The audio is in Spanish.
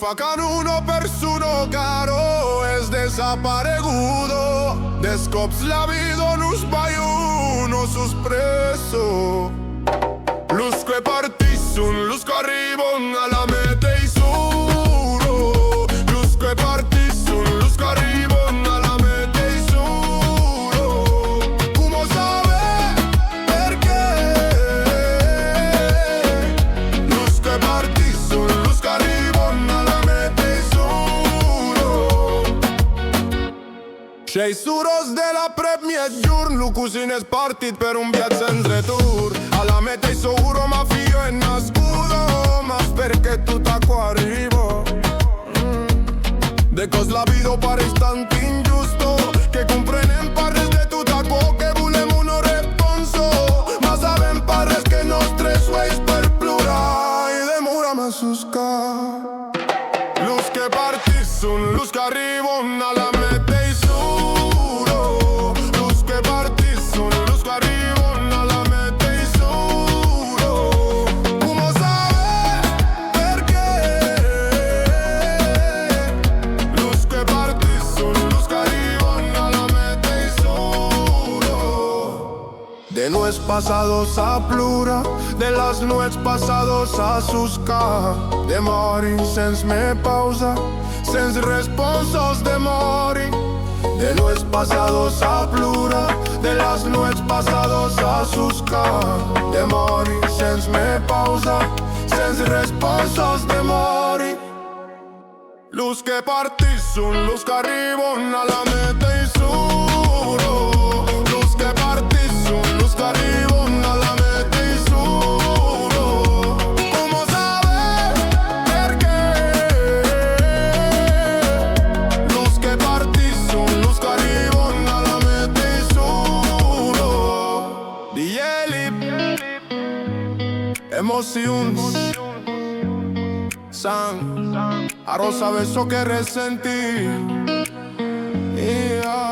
facan uno persuno caro és desaparegudo. Des cops la vida nos vai uno suspreso. Los que partissun, los que arribon a la meta y suro. Los que partissun, los que arribon a la meta y suro. ¿Cómo sabe per qué? Los que partissun, los que arribon a la meta y suro. Sei suros de la premier giorn, lu cusines partit per un viaggio en retur. Alla meta e sicuro ma figlio è nascudo, ma perché tu t'acqua arrivo. De cos la vida pare istant injusto, que comprenen parres de tu taco, que volem uno responso. Ma sabem parres que nostres sueis per plorar i demora a suscar. Los que partissun, los que arribon a la meta i suro. Los que partissun, los que arribon a la meta i suro. ¿Cómo sabe per qué? Los que partissun, los que arribon a la meta i suro. De nuez pasados a plura, de las nuez pasados a suscar. De morir sens me pausa, sens responsos de morir. De nuez pasados a plura, de las nuez pasados a suscar. De morir sens me pausa, sens responsos de morir. Los que partissun, los que arribon a la meta y suro. Los que partissun, los que arribon a la meta y suro. ¿Cómo sabe per qué? Los que partissun, los que arribon a la meta y suro. DJ Lip, emocions, San, arroz sabe eso que resentí. Yeah.